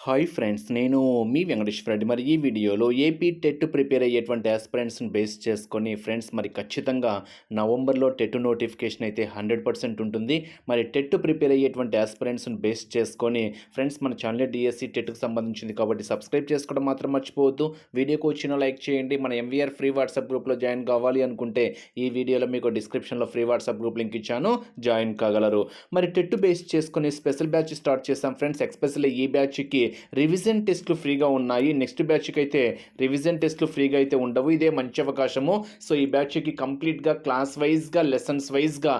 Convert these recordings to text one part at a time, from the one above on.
Hi friends, నేను మీ వెంకటేశ్వర రెడ్డి. మరి ఈ వీడియోలో ఏపీ టెట్ ప్రిపేర్ అయ్యేటువంటి ఆస్పిరెంట్స్ని బేస్ చేసుకొని ఫ్రెండ్స్, మరి ఖచ్చితంగా నవంబర్లో టెట్ నోటిఫికేషన్ అయితే 100% ఉంటుంది. మరి టెట్ ప్రిపేర్ అయ్యేటువంటి ఆస్పిరెంట్స్ని బేస్ చేసుకొని ఫ్రెండ్స్, మన ఛానల్ డిఎస్సి టెట్కి సంబంధించింది కాబట్టి సబ్స్క్రైబ్ చేసుకోవడం మాత్రం మర్చిపోవద్దు. వీడియోకి వచ్చిన లైక్ చేయండి. మన ఎంవీఆర్ ఫ్రీ వాట్సాప్ గ్రూప్లో జాయిన్ కావాలి అనుకుంటే ఈ వీడియోలో మీకు డిస్క్రిప్షన్లో ఫ్రీ వాట్సాప్ గ్రూప్ లింక్ ఇచ్చాను, జాయిన్ కాగలరు. మరి టెట్ బేస్ చేసుకొని స్పెషల్ బ్యాచ్ స్టార్ట్ చేసాం ఫ్రెండ్స్. ఎక్స్పెషల్లీ ఈ బ్యాచ్కి రివిజన్ టెస్ట్లు ఫ్రీగా ఉన్నాయి. నెక్స్ట్ బ్యాచ్కి అయితే రివిజన్ టెస్ట్లు ఫ్రీగా అయితే ఉండవు. ఇదే మంచి అవకాశము. సో ఈ బ్యాచ్కి కంప్లీట్గా క్లాస్ వైజ్గా, లెసన్స్ వైజ్గా,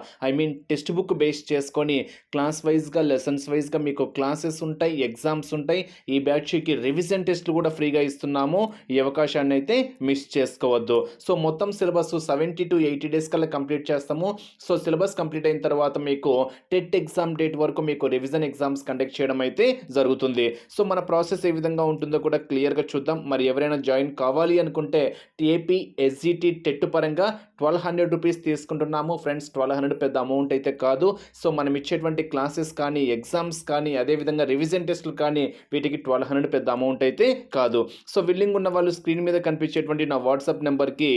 టెక్స్ట్ బుక్ బేస్ చేసుకొని క్లాస్ వైజ్గా, లెసన్స్ వైజ్గా మీకు క్లాసెస్ ఉంటాయి, ఎగ్జామ్స్ ఉంటాయి. ఈ బ్యాచ్కి రివిజన్ టెస్ట్లు కూడా ఫ్రీగా ఇస్తున్నాము. ఈ అవకాశాన్ని అయితే మిస్ చేసుకోవద్దు. సో మొత్తం సిలబస్ 70 to 80 డేస్ కల్లా కంప్లీట్ చేస్తాము. సో సిలబస్ కంప్లీట్ అయిన తర్వాత మీకు టెట్ ఎగ్జామ్ డేట్ వరకు మీకు రివిజన్ ఎగ్జామ్స్ కండక్ట్ చేయడం అయితే జరుగుతుంది. సో మన ప్రాసెస్ ఏ విధంగా ఉంటుందో కూడా క్లియర్గా చూద్దాం. మరి ఎవరైనా జాయిన్ కావాలి అనుకుంటే ఏపీ ఎస్జిటి టెట్ పరంగా 1200 రూపీస్ తీసుకుంటున్నాము ఫ్రెండ్స్. 1200 పెద్ద అమౌంట్ అయితే కాదు. సో మనం ఇచ్చేటువంటి క్లాసెస్ కానీ, ఎగ్జామ్స్ కానీ, అదేవిధంగా రివిజన్ టెస్టులు కానీ వీటికి 1200 పెద్ద అమౌంట్ అయితే కాదు. సో విల్లింగ్ ఉన్న వాళ్ళు స్క్రీన్ మీద కనిపించేటువంటి నా వాట్సాప్ నెంబర్కి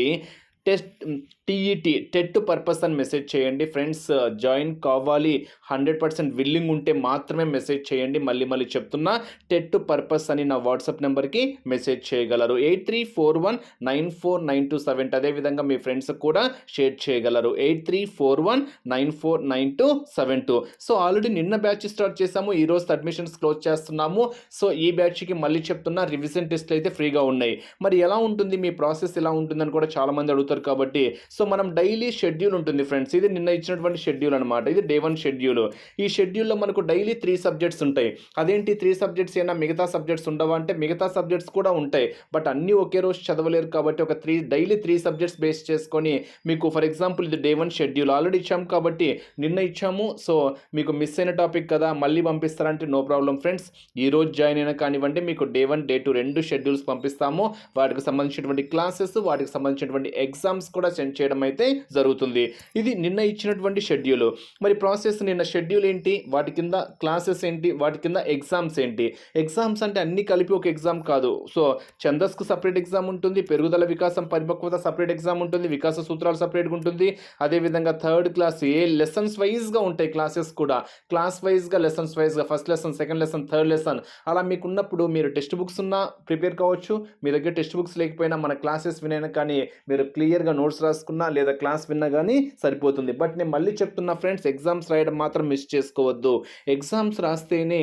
టీఈటీ టెట్ పర్పస్ అని మెసేజ్ చేయండి ఫ్రెండ్స్. జాయిన్ కావాలి 100% విల్లింగ్ ఉంటే మాత్రమే మెసేజ్ చేయండి. మళ్ళీ చెప్తున్నా, టెట్ పర్పస్ అని నా వాట్సాప్ నెంబర్కి మెసేజ్ చేయగలరు. 8341949278. అదేవిధంగా మీ ఫ్రెండ్స్ కూడా షేర్ చేయగలరు. 8341949272. సో ఆల్రెడీ నిన్న బ్యాచ్ స్టార్ట్ చేసాము. ఈరోజు అడ్మిషన్స్ క్లోజ్ చేస్తున్నాము. సో ఈ బ్యాచ్కి మళ్ళీ చెప్తున్నా, రివిజన్ టెస్ట్లు అయితే ఫ్రీగా ఉన్నాయి. మరి ఎలా ఉంటుంది, మీ ప్రాసెస్ ఎలా ఉంటుందని కూడా చాలామంది అడుగుతారు. కాబట్టి సో మనం డైలీ షెడ్యూల్ ఉంటుంది ఫ్రెండ్స్. ఇది నిన్న ఇచ్చినటువంటి షెడ్యూల్ అనమాట. ఇది డే 1 షెడ్యూల్. ఈ షెడ్యూల్లో మనకు డైలీ 3 సబ్జెక్ట్స్ ఉంటాయి. అదేంటి 3 సబ్జెక్ట్స్ అయినా మిగతా సబ్జెక్ట్స్ ఉండవా అంటే మిగతా సబ్జెక్ట్స్ కూడా ఉంటాయి. బట్ అన్నీ ఒకే రోజు చదవలేరు కాబట్టి ఒక డైలీ 3 సబ్జెక్ట్స్ బేస్ చేసుకొని మీకు, ఫర్ ఎగ్జాంపుల్ ఇది డే 1 షెడ్యూల్ ఆల్రెడీ ఇచ్చాము కాబట్టి నిన్న ఇచ్చాము. సో మీకు మిస్ అయిన టాపిక్ కదా, మళ్ళీ పంపిస్తారంటే నో ప్రాబ్లం ఫ్రెండ్స్. ఈ రోజు జాయిన్ అయినా కానివ్వండి, మీకు డే 1 డే 2 2 షెడ్యూల్స్ పంపిస్తాము. వాటికి సంబంధించినటువంటి క్లాసెస్, వాటికి సంబంధించినటువంటి ఎగ్జామ్స్ కూడా సెండ్ చేయడం అయితే జరుగుతుంది. ఇది నిన్న ఇచ్చినటువంటి షెడ్యూల్. మరి ప్రాసెస్ నిన్న షెడ్యూల్ ఏంటి, వాటి కింద క్లాసెస్ ఏంటి, వాటి కింద ఎగ్జామ్స్ ఏంటి. ఎగ్జామ్స్ అంటే అన్ని కలిపి ఒక ఎగ్జామ్ కాదు. సో ఛందస్కు సపరేట్ ఎగ్జామ్ ఉంటుంది, పెరుగుదల, వికాసం, పరిపక్వత సపరేట్ ఎగ్జామ్ ఉంటుంది, వికాస సూత్రాలు సపరేట్గా ఉంటుంది. అదేవిధంగా థర్డ్ క్లాస్ లెసన్స్ వైజ్గా ఉంటాయి. క్లాసెస్ కూడా క్లాస్ వైజ్గా, లెసన్స్ వైజ్గా, first lesson, second lesson, third lesson అలా మీకు ఉన్నప్పుడు మీరు టెక్స్ట్ బుక్స్ ఉన్నా ప్రిపేర్ కావచ్చు. మీ దగ్గర టెక్స్ట్ బుక్స్ లేకపోయినా మన క్లాసెస్ వినైనా కానీ మీరు క్లియర్గా నోట్స్ రాసుకున్నా లేదా క్లాస్ విన్నా కానీ సరిపోతుంది. బట్ నేను మళ్ళీ చెప్తున్నా ఫ్రెండ్స్, ఎగ్జామ్స్ రాయడం మాత్రం మిస్ చేసుకోవద్దు. ఎగ్జామ్స్ రాస్తేనే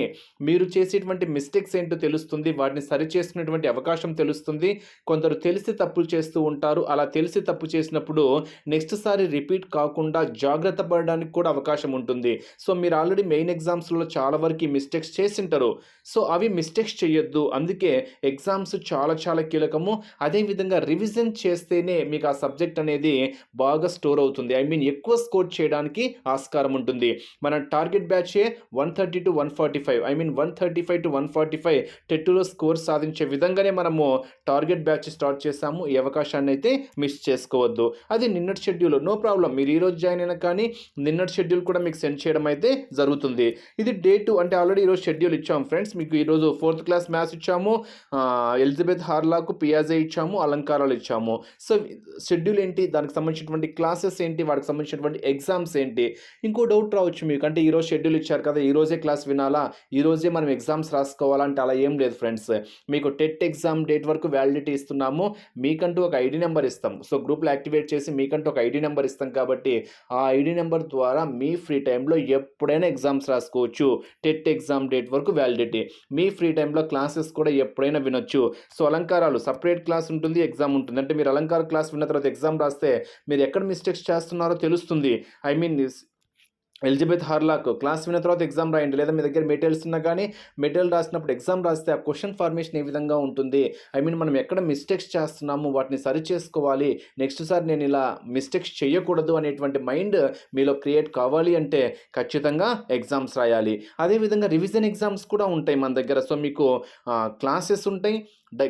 మీరు చేసేటువంటి మిస్టేక్స్ ఏంటో తెలుస్తుంది, వాటిని సరి చేసుకునేటువంటి అవకాశం తెలుస్తుంది. కొందరు తెలిసి తప్పులు చేస్తూ ఉంటారు. అలా తెలిసి తప్పు చేసినప్పుడు నెక్స్ట్ సారి రిపీట్ కాకుండా జాగ్రత్త పడడానికి కూడా అవకాశం ఉంటుంది. సో మీరు ఆల్రెడీ మెయిన్ ఎగ్జామ్స్లో చాలా వరకు మిస్టేక్స్ చేసింటారు. సో అవి మిస్టేక్స్ చేయొద్దు. అందుకే ఎగ్జామ్స్ చాలా కీలకము. అదేవిధంగా రివిజన్ చేస్తేనే మీకు ఆ సబ్జెక్ట్ అనేది బాగా స్టోర్ అవుతుంది. ఎక్కువ స్కోర్ చేయడానికి ఆస్కారం ఉంటుంది. మన టార్గెట్ బ్యాచ్ 130 to 145, 135 to 145 టెట్టులో స్కోర్ సాధించే విధంగానే మనము టార్గెట్ బ్యాచ్ స్టార్ట్ చేసాము. ఈ అవకాశాన్ని అయితే మిస్ చేసుకోవద్దు. అది నిన్నటి షెడ్యూల్, నో ప్రాబ్లం. మీరు ఈరోజు జాయిన్ అయినా కానీ నిన్నటి షెడ్యూల్ కూడా మీకు సెండ్ చేయడం అయితే జరుగుతుంది. ఇది డే 2 అంటే ఆల్రెడీ ఈరోజు షెడ్యూల్ ఇచ్చాము ఫ్రెండ్స్. మీకు ఈరోజు 4th క్లాస్ మ్యాథ్స్ ఇచ్చాము, ఎలిజబెత్ హార్లాకు పియాజే ఇచ్చాము, అలంకారాలు ఇచ్చాము. సో షెడ్యూల్ ఏంటి, దానికి సంబంధించినటువంటి క్లాసెస్ ఏంటి, వాటికి సంబంధించినటువంటి ఎగ్జామ్స్ ఏంటి. ఇంకో డౌట్ రావచ్చు మీకు, అంటే ఈరోజు షెడ్యూల్ ఇచ్చారు కదా, ఈరోజే క్లాస్ వినాలా, ఈరోజే మనం ఎగ్జామ్స్ రాసుకోవాలంటే అలా ఏం లేదు ఫ్రెండ్స్. మీకు టెట్ ఎగ్జామ్ డేట్ వరకు వ్యాలిడిటీ ఇస్తున్నాము. మీకంటూ ఒక ఐడి నెంబర్ ఇస్తాం. సో గ్రూప్లో యాక్టివేట్ చేసి మీకంటూ ఒక ఐడి నెంబర్ ఇస్తాం కాబట్టి ఆ ఐడి నెంబర్ ద్వారా మీ ఫ్రీ టైంలో ఎప్పుడైనా ఎగ్జామ్స్ రాసుకోవచ్చు. టెట్ ఎగ్జామ్ డేట్ వరకు వ్యాలిడిటీ. మీ ఫ్రీ టైంలో క్లాసెస్ కూడా ఎప్పుడైనా వినొచ్చు. సో అలంకారాలు సపరేట్ క్లాస్ ఉంటుంది, ఎగ్జామ్ ఉంటుంది. అంటే మీరు అలంకార క్లాస్ విన్న తర్వాత ఎగ్జామ్ రాస్తే మీరు ఎక్కడ మిస్టేక్స్ చేస్తున్నారో తెలుస్తుంది. ఎలిజబెత్ హార్లాక్ క్లాస్ విన్న తర్వాత ఎగ్జామ్ రాయండి. లేదా మీ దగ్గర మెటీరియల్స్ ఉన్నా కానీ మెటీరియల్ రాసినప్పుడు ఎగ్జామ్ రాస్తే ఆ క్వశ్చన్ ఫార్మేషన్ ఏ విధంగా ఉంటుంది, మనం ఎక్కడ మిస్టేక్స్ చేస్తున్నాము, వాటిని సరి చేసుకోవాలి, నెక్స్ట్ సారి నేను ఇలా మిస్టేక్స్ చేయకూడదు అనేటువంటి మైండ్ మీలో క్రియేట్ కావాలి అంటే ఖచ్చితంగా ఎగ్జామ్స్ రాయాలి. అదేవిధంగా రివిజన్ ఎగ్జామ్స్ కూడా ఉంటాయి మన దగ్గర. సో మీకు క్లాసెస్ ఉంటాయి,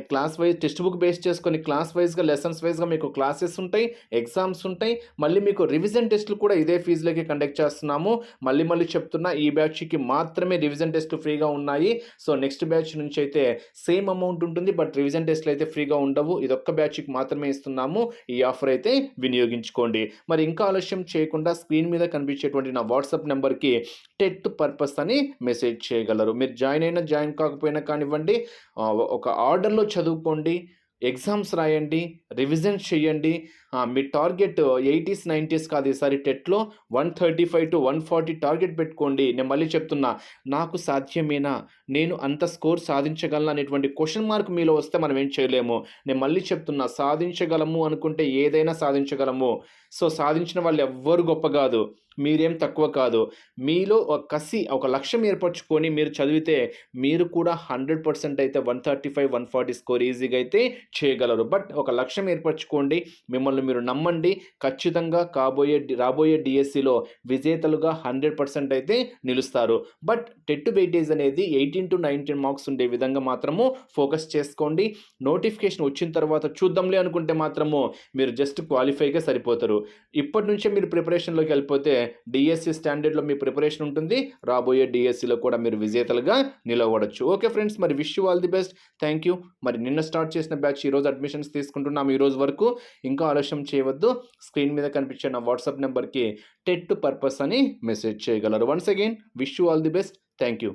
class wise text book base చేసుకొని క్లాస్ వైజ్‌గా, లెసన్స్ వైజ్‌గా మీకు క్లాసెస్ ఉంటాయి, ఎగ్జామ్స్ ఉంటాయి. మళ్ళీ మీకు రివిజన్ టెస్ట్‌లు కూడా ఇదే ఫీజులకే కండక్ట్ చేస్తున్నాము. మళ్ళీ చెప్తున్నా ఈ బ్యాచ్‌కి మాత్రమే రివిజన్ టెస్ట్‌లు ఫ్రీగా ఉన్నాయి. సో, నెక్స్ట్ బ్యాచ్ నుంచి అయితే సేమ్ అమౌంట్ ఉంటుంది. బట్ రివిజన్ టెస్ట్‌లు అయితే ఫ్రీగా ఉండవు. ఇదొక్క బ్యాచ్‌కి మాత్రమే ఇస్తున్నాము. ఈ ఆఫర్ అయితే వినియోగించుకోండి. మరి ఇంకా ఆలస్యం చేయకుండా స్క్రీన్ మీద కనిపించేటువంటి నా వాట్సాప్ నంబర్‌కి టెట్ పర్పస్ అని మెసేజ్ చేయగలరు. మీరు జాయిన్ అయినా, జాయిన్ కాకపోయినా కానివ్వండి, ఒక ఆర్డర్‌లో చదువుకోండి, ఎగ్జామ్స్ రాయండి, రివిజన్స్ చేయండి. మీ టార్గెట్ 80స్, 90స్ కాదు ఈసారి టెట్‌లో 135-140 టార్గెట్ పెట్టుకోండి. నేను మళ్ళీ చెప్తున్నా, నాకు సాధ్యమేనా? నేను అంత స్కోర్ సాధించగలనా? అనేటువంటి క్వెషన్ మార్క్ మీలో వస్తే మనం ఏం చేయలేము. నేను మళ్ళీ చెప్తున్నా, సాధించగలము అనుకుంటే ఏదైనా సాధించగలము. సో, సాధించిన వాళ్ళు ఎవ్వరు గొప్ప గాదు. మీరేం తక్కువ కాదు. మీలో ఒక కసి, ఒక లక్ష్యం ఏర్పరచుకొని మీరు చదివితే మీరు కూడా 100% అయితే 135, 140 స్కోర్ ఈజీగా అయితే చేయగలరు. బట్ ఒక లక్ష్యం ఏర్పరచుకోండి. మిమ్మల్ని మీరు నమ్మండి. ఖచ్చితంగా రాబోయే డీఎస్సీలో విజేతలుగా 100% అయితే నిలుస్తారు. బట్ టెట్ వెయిటేజ్ అనేది 18-19 మార్క్స్ ఉండే విధంగా మాత్రము ఫోకస్ చేసుకోండి. నోటిఫికేషన్ వచ్చిన తర్వాత చూద్దాంలే అనుకుంటే మాత్రము మీరు జస్ట్ క్వాలిఫై‌కే సరిపోతారు. ఇప్పటి నుంచే మీరు ప్రిపరేషన్‌లోకి వెళ్ళిపోతే డీఎస్సీ స్టాండర్డ్‌లో మీ ప్రిపరేషన్ ఉంటుంది. రాబోయే డీఎస్సీలో కూడా మీరు విజేతలుగా నిలవడొచ్చు. ఓకే ఫ్రెండ్స్, మరి wish you all the best. Thank you. మరి నిన్న స్టార్ట్ చేసిన బ్యాచ్ ఈరోజు అడ్మిషన్స్ తీసుకుంటున్నాము ఈ రోజు వరకు. ఇంకా ఆలస్యం చేయవద్దు. స్క్రీన్ మీద కనిపించే నా వాట్సాప్ నంబర్‌కి టెట్ పర్పస్ అని మెసేజ్ చేయగలరు. Once again wish you all the best. Thank you.